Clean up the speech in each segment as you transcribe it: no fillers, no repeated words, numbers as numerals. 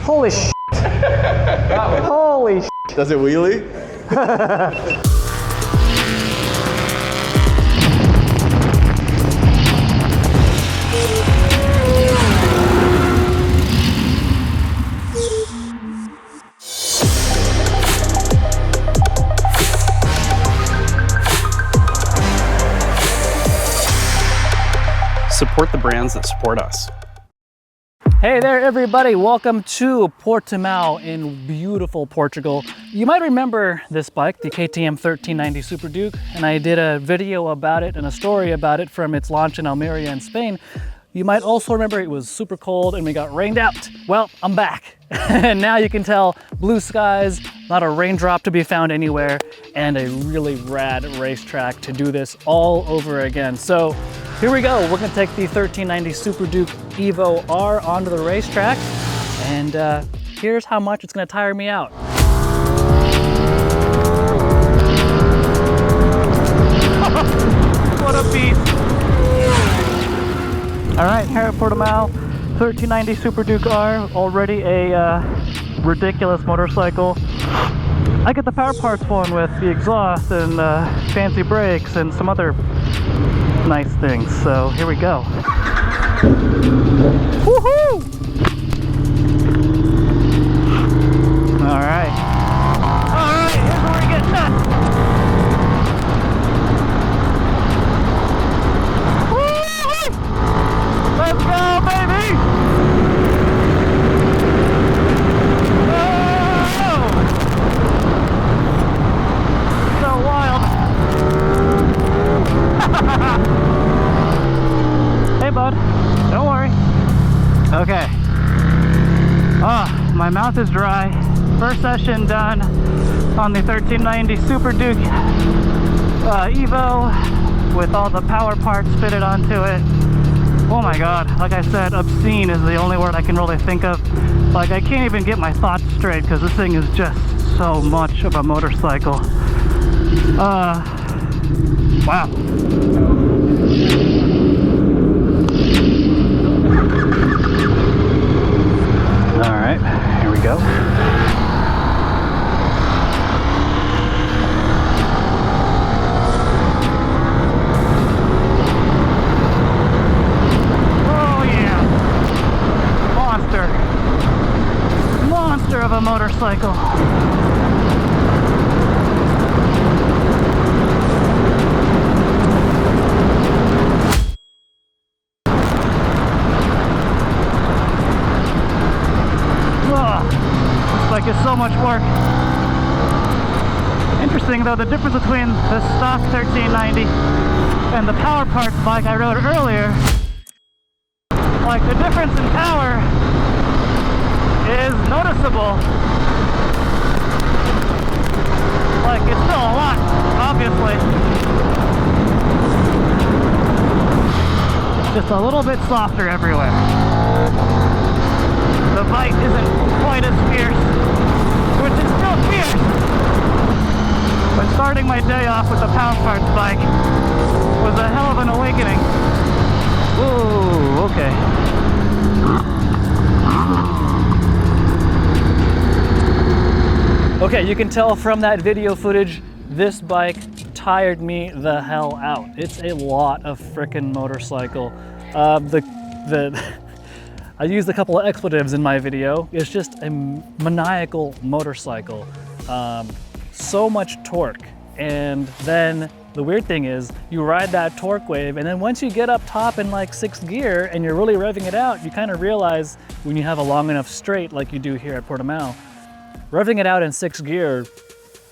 Holy shit. Holy shit. Does it wheelie? Support the brands that support us. Hey there everybody, welcome to Portimao in beautiful Portugal. You might remember this bike, the KTM 1390 Super Duke, and I did a video about it and a story about it from its launch in Almeria in Spain. You might also remember it was super cold and we got rained out. Well, I'm back. And now you can tell blue skies, not a raindrop to be found anywhere, and a really rad racetrack to do this all over again. So here we go. We're gonna take the 1390 Super Duke Evo R onto the racetrack, and here's how much it's gonna tire me out. What a beast. All right, here at Portimao, 1390 Super Duke R, already a ridiculous motorcycle. I get the power parts one with the exhaust and fancy brakes and some other nice things. So here we go. Woohoo! All right. All right, here's where we get nuts. Woo-hoo! Let's go, baby! Oh! So wild. Hey, bud. Don't worry. Okay. Oh, my mouth is dry. First session done on the 1390 Super Duke Evo with all the power parts fitted onto it. Oh my god, like I said, obscene is the only word I can really think of. Like, I can't even get my thoughts straight because this thing is just so much of a motorcycle. Wow. All right, here we go. Oh yeah, monster of a motorcycle. Like it's so much work. Interesting though, the difference between the stock 1390 and the power parts bike I rode earlier, like the difference in power is noticeable. Like it's still a lot, obviously. Just a little bit softer everywhere. The bite isn't quite as fierce, which is still fierce. But starting my day off with the power parts bike was a hell of an awakening. Ooh, okay. Okay, you can tell from that video footage, this bike tired me the hell out. It's a lot of frickin' motorcycle. I used a couple of expletives in my video. It's just a maniacal motorcycle. So much torque. And then the weird thing is you ride that torque wave, and then once you get up top in like 6th gear and you're really revving it out, you kind of realize when you have a long enough straight like you do here at Portimao, revving it out in 6th gear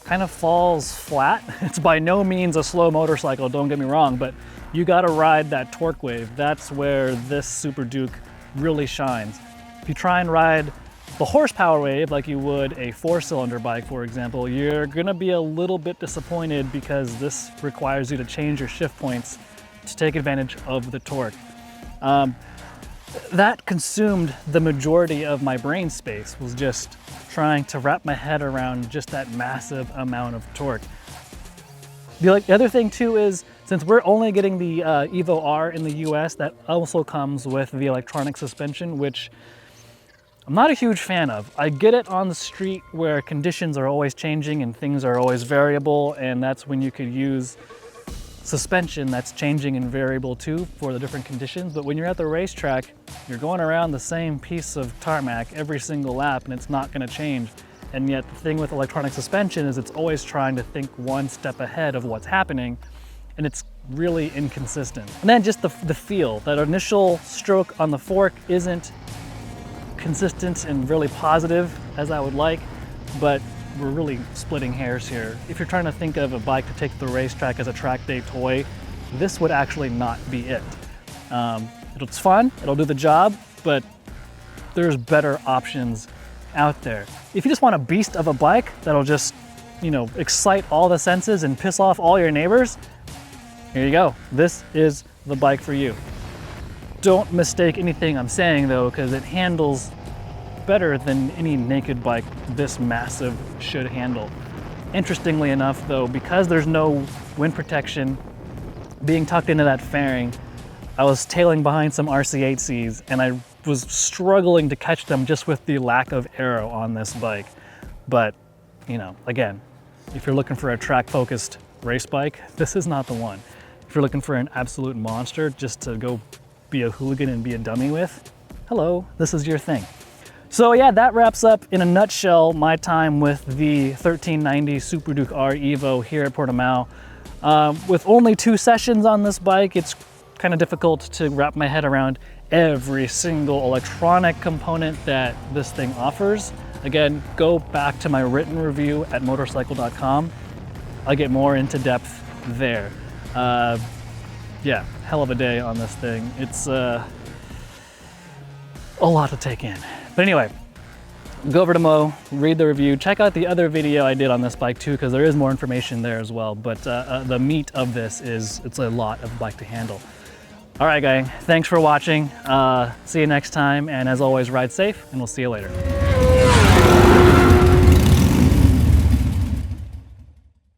kind of falls flat. It's by no means a slow motorcycle, don't get me wrong, but you gotta ride that torque wave. That's where this Super Duke really shines. If you try and ride the horsepower wave like you would a 4-cylinder bike, for example, you're gonna be a little bit disappointed because this requires you to change your shift points to take advantage of the torque. That consumed the majority of my brain space, was just trying to wrap my head around just that massive amount of torque. The other thing too is, since we're only getting the Evo R in the US, that also comes with the electronic suspension, which I'm not a huge fan of. I get it on the street where conditions are always changing and things are always variable, and that's when you could use suspension that's changing and variable too for the different conditions. But when you're at the racetrack, you're going around the same piece of tarmac every single lap and it's not going to change. And yet the thing with electronic suspension is it's always trying to think one step ahead of what's happening, and it's really inconsistent. And then just the feel, that initial stroke on the fork isn't consistent and really positive as I would like, but we're really splitting hairs here. If you're trying to think of a bike to take to the racetrack as a track day toy, this would actually not be it. It's fun, it'll do the job, but there's better options out there. If you just want a beast of a bike that'll just, you know, excite all the senses and piss off all your neighbors, here you go. This is the bike for you. Don't mistake anything I'm saying though, because it handles better than any naked bike this massive should handle. Interestingly enough though, because there's no wind protection being tucked into that fairing, I was tailing behind some RC8Cs and I was struggling to catch them just with the lack of aero on this bike. But, you know, again, if you're looking for a track focused race bike, this is not the one. If you're looking for an absolute monster just to go be a hooligan and be a dummy with, hello, this is your thing. So yeah, that wraps up in a nutshell my time with the 1390 Super Duke R Evo here at Portimao. With only 2 sessions on this bike, it's kind of difficult to wrap my head around every single electronic component that this thing offers. Again, go back to my written review at Motorcycle.com. I'll get more into depth there. Yeah, hell of a day on this thing. It's a lot to take in. But anyway, go over to Mo, read the review, check out the other video I did on this bike too, because there is more information there as well. But the meat of this is, it's a lot of bike to handle. All right, gang, thanks for watching. See you next time. And as always, ride safe and we'll see you later.